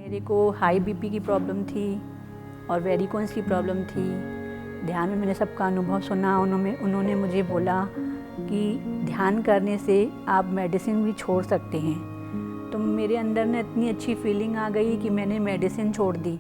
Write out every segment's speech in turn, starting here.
मेरे को high BP की प्रॉब्लम थी और वेरिकोन्स की प्रॉब्लम थी। ध्यान में मैंने सबका अनुभव सुना। उन्होंने मुझे बोला कि ध्यान करने से आप मेडिसिन भी छोड़ सकते हैं। तो मेरे अंदर ना इतनी अच्छी फीलिंग आ गई कि मैंने मेडिसिन छोड़ दी।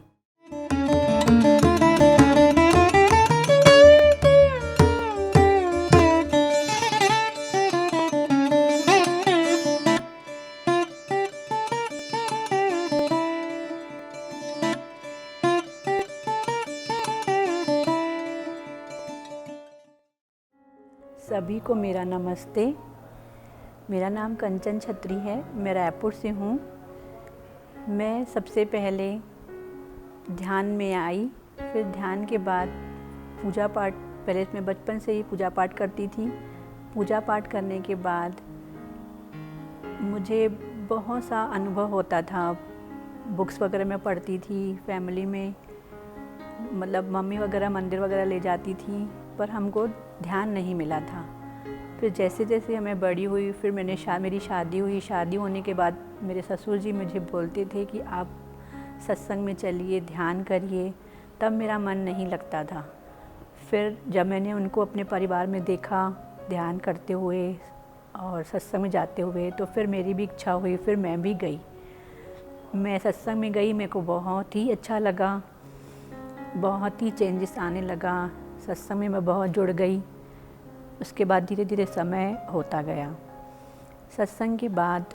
सभी को मेरा नमस्ते। मेरा नाम कंचन छत्री है। मैं रायपुर से हूँ। मैं सबसे पहले ध्यान में आई, फिर ध्यान के बाद पूजा पाठ। पहले मैं बचपन से ही पूजा पाठ करती थी। पूजा पाठ करने के बाद मुझे बहुत सा अनुभव होता था। बुक्स वगैरह मैं पढ़ती थी, फैमिली में मतलब मम्मी वगैरह मंदिर वगैरह ले जाती थी, पर हमको ध्यान नहीं मिला था। फिर जैसे जैसे मैं बड़ी हुई, फिर मेरी शादी हुई। शादी होने के बाद मेरे ससुर जी मुझे बोलते थे कि आप सत्संग में चलिए, ध्यान करिए। तब मेरा मन नहीं लगता था। फिर जब मैंने उनको अपने परिवार में देखा ध्यान करते हुए और सत्संग में जाते हुए, तो फिर मेरी भी इच्छा हुई, फिर मैं भी गई। मैं सत्संग में गई, मेरे को बहुत ही अच्छा लगा, बहुत ही चेंजेस आने लगा। सत्संग में मैं बहुत जुड़ गई। उसके बाद धीरे धीरे समय होता गया। सत्संग के बाद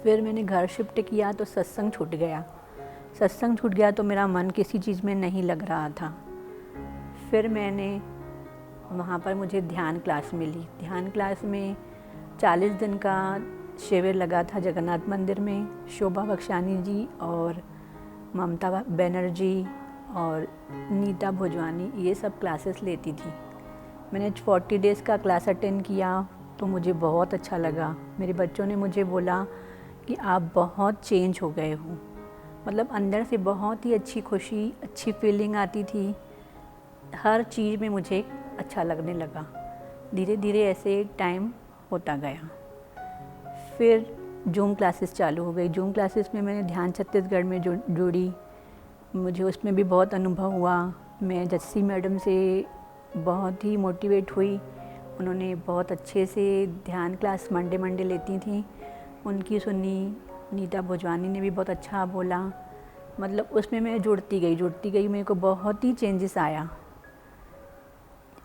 फिर मैंने घर शिफ्ट किया तो सत्संग छूट गया। सत्संग छूट गया तो मेरा मन किसी चीज़ में नहीं लग रहा था। फिर मैंने वहाँ पर मुझे ध्यान क्लास मिली। ध्यान क्लास में 40 दिन का शिविर लगा था जगन्नाथ मंदिर में। शोभा बख्शानी जी और ममता बनर्जी और नीता भोजवानी ये सब क्लासेस लेती थी। मैंने 40 डेज़ का क्लास अटेंड किया तो मुझे बहुत अच्छा लगा। मेरे बच्चों ने मुझे बोला कि आप बहुत चेंज हो गए हो। मतलब अंदर से बहुत ही अच्छी खुशी, अच्छी फीलिंग आती थी। हर चीज़ में मुझे अच्छा लगने लगा। धीरे धीरे ऐसे टाइम होता गया। फिर जूम क्लासेस चालू हो गई। जूम क्लासेस में मैंने ध्यान छत्तीसगढ़ में जुड़ी। मुझे उसमें भी बहुत अनुभव हुआ। मैं जस्सी मैडम से बहुत ही मोटिवेट हुई। उन्होंने बहुत अच्छे से ध्यान क्लास मंडे लेती थी, उनकी सुनी। नीता भोजवानी ने भी बहुत अच्छा बोला। मतलब उसमें मैं जुड़ती गई। मेरे को बहुत ही चेंजेस आया।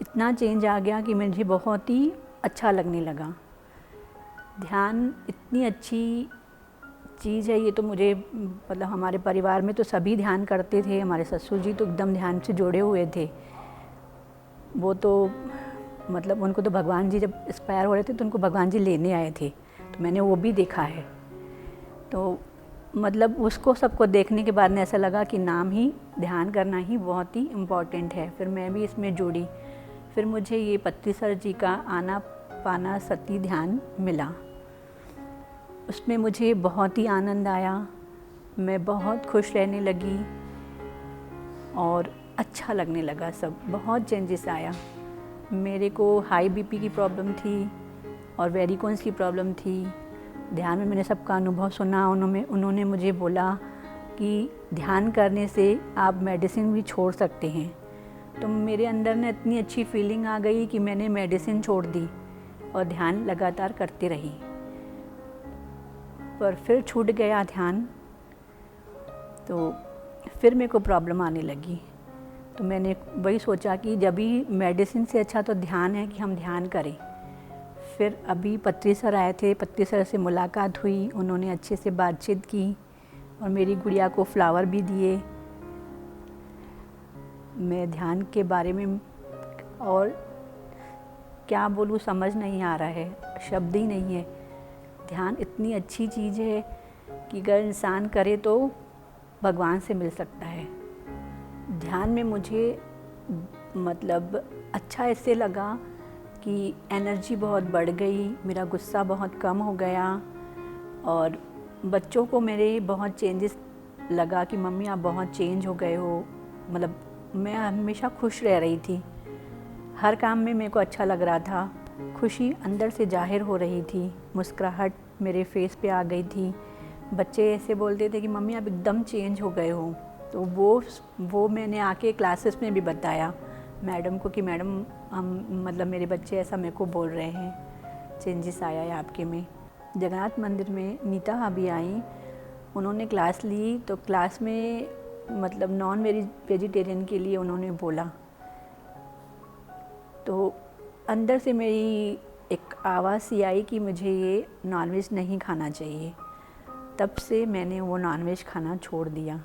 इतना चेंज आ गया कि मुझे बहुत ही अच्छा लगने लगा। ध्यान इतनी अच्छी चीज़ है। ये तो मुझे मतलब हमारे परिवार में तो सभी ध्यान करते थे। हमारे ससुर जी तो एकदम ध्यान से जुड़े हुए थे। वो तो मतलब उनको तो भगवान जी जब एक्सपायर हो रहे थे तो उनको भगवान जी लेने आए थे, तो मैंने वो भी देखा है। तो मतलब उसको सबको देखने के बाद में ऐसा लगा कि नाम ही ध्यान करना ही बहुत ही इम्पॉर्टेंट है। फिर मैं भी इसमें जुड़ी। फिर मुझे ये पत्ती सर जी का आनापानसति ध्यान मिला। उसमें मुझे बहुत ही आनंद आया। मैं बहुत खुश रहने लगी और अच्छा लगने लगा। सब बहुत चेंजेस आया। मेरे को हाई बीपी की प्रॉब्लम थी और वेरिकोन्स की प्रॉब्लम थी। ध्यान में मैंने सबका अनुभव सुना। उन्होंने मुझे बोला कि ध्यान करने से आप मेडिसिन भी छोड़ सकते हैं। तो मेरे अंदर ना इतनी अच्छी फीलिंग आ गई कि मैंने मेडिसिन छोड़ दी और ध्यान लगातार करती रही। पर फिर छूट गया ध्यान, तो फिर मेरे को प्रॉब्लम आने लगी। तो मैंने वही सोचा कि जब भी मेडिसिन से अच्छा तो ध्यान है कि हम ध्यान करें। फिर अभी पत्री सर आए थे। पत्री सर से मुलाकात हुई। उन्होंने अच्छे से बातचीत की और मेरी गुड़िया को फ्लावर भी दिए। मैं ध्यान के बारे में और क्या बोलूँ समझ नहीं आ रहा है, शब्द ही नहीं है। ध्यान इतनी अच्छी चीज़ है कि अगर इंसान करे तो भगवान से मिल सकता है। ध्यान में मुझे मतलब अच्छा इससे लगा कि एनर्जी बहुत बढ़ गई, मेरा गुस्सा बहुत कम हो गया और बच्चों को मेरे बहुत चेंजेस लगा कि मम्मी आप बहुत चेंज हो गए हो। मतलब मैं हमेशा खुश रह रही थी। हर काम में मेरे को अच्छा लग रहा था। खुशी अंदर से जाहिर हो रही थी। मुस्कुराहट मेरे फेस पे आ गई थी। बच्चे ऐसे बोलते थे कि मम्मी आप एकदम चेंज हो गए हो। तो वो मैंने आके क्लासेस में भी बताया मैडम को कि मैडम हम मतलब मेरे बच्चे ऐसा मेरे को बोल रहे हैं, चेंजेस आया है आपके में। जगन्नाथ मंदिर में नीता भाभी आई, उन्होंने क्लास ली तो क्लास में मतलब नॉन वेजिटेरियन के लिए उन्होंने बोला, तो अंदर से मेरी एक आवाज़ सी आई कि मुझे ये नॉनवेज नहीं खाना चाहिए। तब से मैंने वो नॉनवेज खाना छोड़ दिया।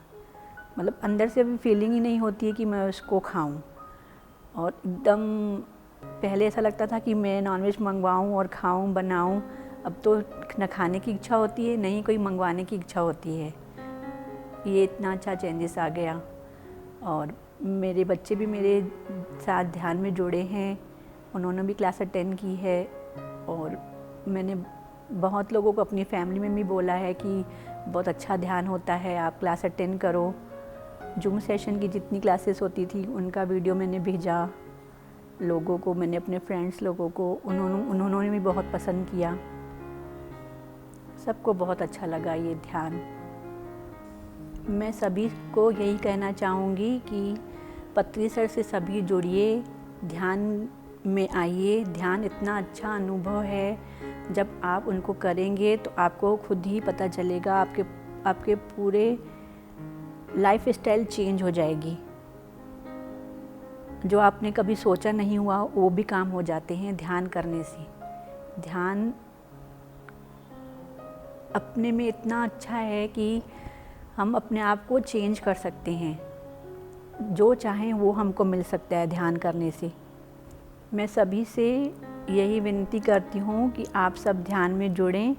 मतलब अंदर से अभी फीलिंग ही नहीं होती है कि मैं उसको खाऊं। और एकदम पहले ऐसा लगता था कि मैं नॉनवेज मंगवाऊं और खाऊं बनाऊं, अब तो न खाने की इच्छा होती है, नहीं कोई मंगवाने की इच्छा होती है। ये इतना अच्छा चेंजेस आ गया। और मेरे बच्चे भी मेरे साथ ध्यान में जुड़े हैं, उन्होंने भी क्लास अटेंड की है। और मैंने बहुत लोगों को अपनी फैमिली में भी बोला है कि बहुत अच्छा ध्यान होता है, आप क्लास अटेंड करो। जूम सेशन की जितनी क्लासेस होती थी उनका वीडियो मैंने भेजा लोगों को, मैंने अपने फ्रेंड्स लोगों को, उन्होंने भी बहुत पसंद किया। सबको बहुत अच्छा लगा ये ध्यान। मैं सभी को यही कहना चाहूँगी कि पत्री सर से सभी जुड़िए, ध्यान में आइए। ध्यान इतना अच्छा अनुभव है, जब आप उनको करेंगे तो आपको खुद ही पता चलेगा, आपके पूरे लाइफ स्टाइल चेंज हो जाएगी। जो आपने कभी सोचा नहीं हुआ वो भी काम हो जाते हैं ध्यान करने से। ध्यान अपने में इतना अच्छा है कि हम अपने आप को चेंज कर सकते हैं, जो चाहें वो हमको मिल सकता है ध्यान करने से। मैं सभी से यही विनती करती हूँ कि आप सब ध्यान में जुड़ें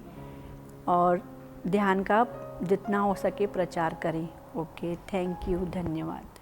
और ध्यान का जितना हो सके प्रचार करें। ओके, थैंक यू, धन्यवाद।